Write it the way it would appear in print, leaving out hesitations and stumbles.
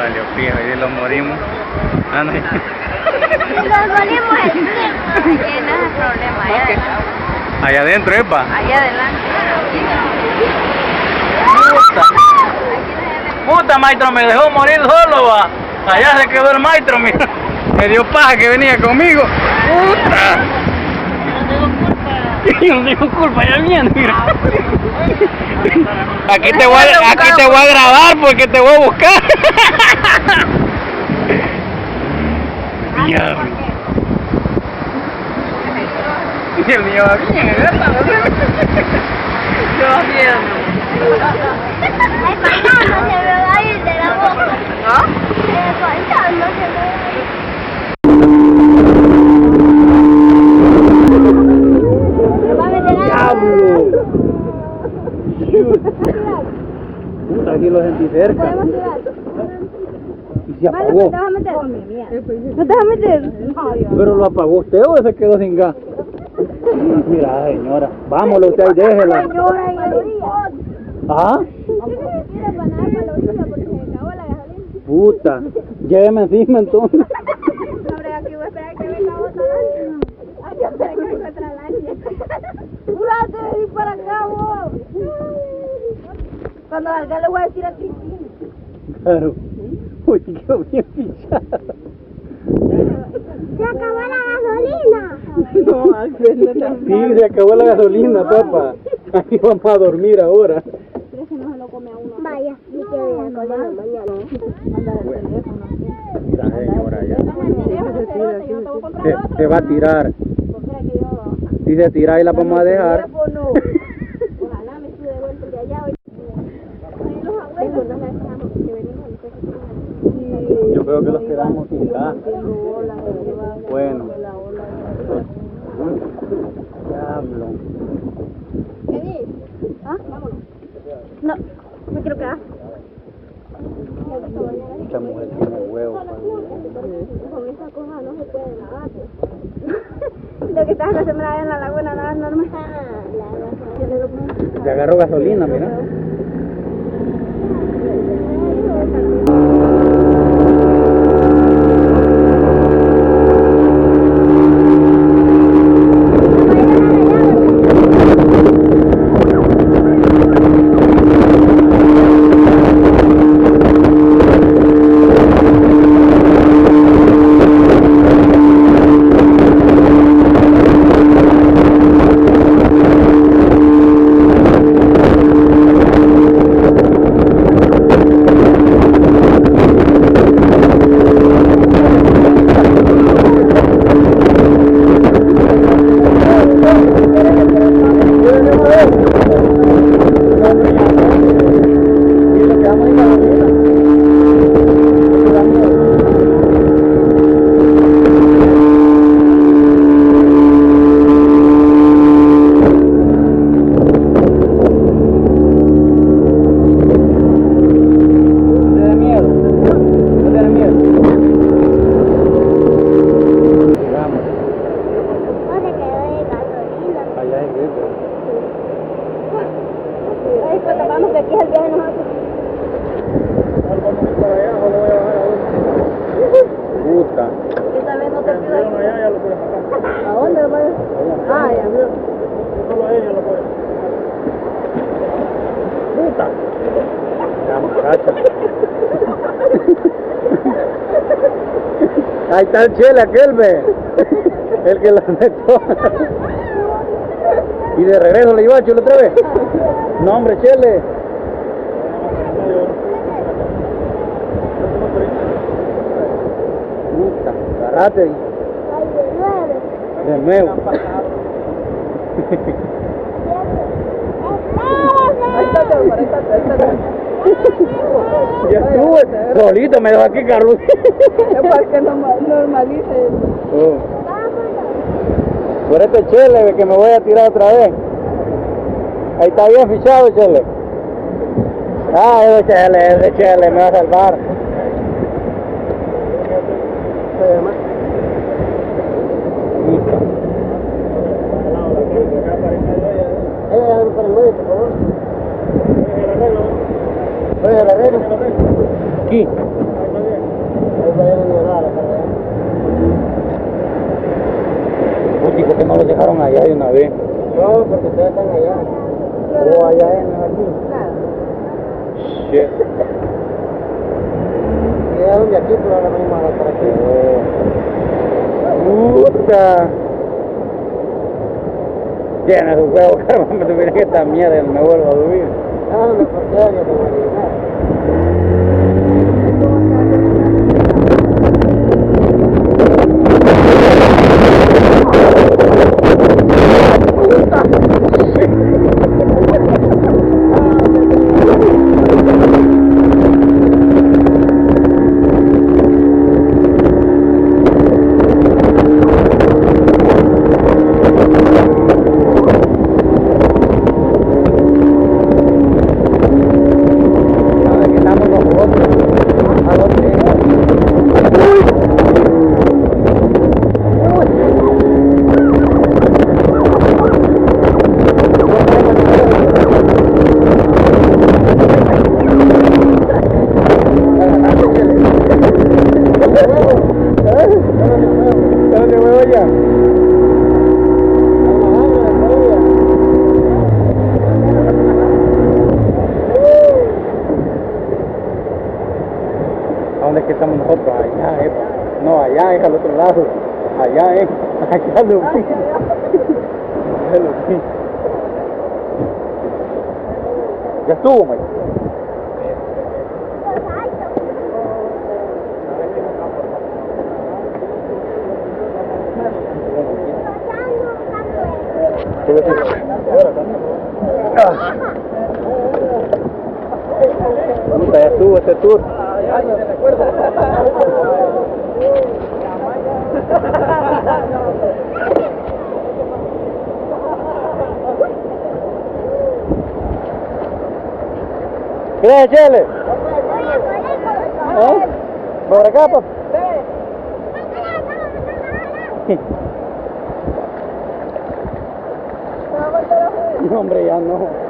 valió pija, y lo morimos. Ah, no. Si nos morimos el tiempo. Aquí no es el problema, allá adelante. Allá adentro, epa. Allá adelante. Puta, maestro, me dejó morir solo, va. Allá se quedó el maestro, mira. Me dio paja que venía conmigo. Puta. Yo no tengo culpa, ya viene, mira. Aquí te voy a grabar porque te voy a buscar. Diablo. Y el mío va bien, ¿verdad? Yo bien. El fantasma se me va a ir de la boca. ¿Ah? El fantasma se me va a ir. ¡Diablo! Puta, aquí lo sentí cerca. Y se apagó. ¿No te vas a meter? ¿No te vas a meter? Pero lo apagó usted o se quedó sin gas. Mira, señora, vámonos usted ahí, déjela. ¿Ah? Puta, lléveme encima entonces. Hombre, aquí voy a esperar que venga otra lancha. Aquí voy a esperar que venga otra lancha. ¡Púrate, vení para acá, vos! Cuando salga le voy a decir a Cristina. Claro. Uy, quedó bien pichado. ¡Se acabó la gasolina! No, Axel, no te... Sí, se acabó la gasolina, papá. Aquí vamos a dormir ahora. ¿Crees que no se lo come a uno? Vaya, y que vea con la mañana. Mira, señora, ya. Se Se va a tirar. Si se tira, ahí la vamos a dejar. Ojalá me estuve de vuelta de allá. Los abuelos no dejamos que venimos. Yo creo que los quedamos sin gas. Bueno. Diablo. ¿Qué dices? ¿Ah? Vámonos. No, me quiero quedar. Esta mujer tiene huevos. Con esa cosa no se puede nadar. Lo que estás haciendo en la laguna nada normal. Se agarró gasolina, mira. Puta. Esta vez no te pido ayuda. ¿A dónde lo puedes? Ah, ya. Solo ella lo puede. Puta. La muchacha. Ahí está el chele aquel, ve. El que la metió. Y de regreso le iba a chile otra vez. No, hombre, chele. Puta, agarrate. Ay, De nuevo. ahí está, ahí está. Ya estuve, solito me dejó aquí, Carlos. Es para que normalice. Oh. Por este chele que me voy a tirar otra vez. Ahí está bien fichado, chele. Ah, ese chele me va a salvar. Para el medio, por favor. Oye, el arreglo. Aquí. Uy, ¿por qué no los dejaron allá de una vez? No, porque ustedes están allá. O allá en aquí. Shit. Llegaron de aquí, pero ahora mismo van para aquí. Puta. Llena sus huevos, caramba, me tuviera que esta mierda, no me vuelvo a subir. Ah, no, porque yo te voy a llegar. ¿A dónde es que estamos nosotros? Allá, no, allá es al otro lado. Allá es. Allá lo vi. Ya lo vi. Ya estuvo, Mike. Puta, ya estuvo este tour. ¿Qué es, Chele? ¿Eh? ¿Por acá, papá? No, hombre, ya no.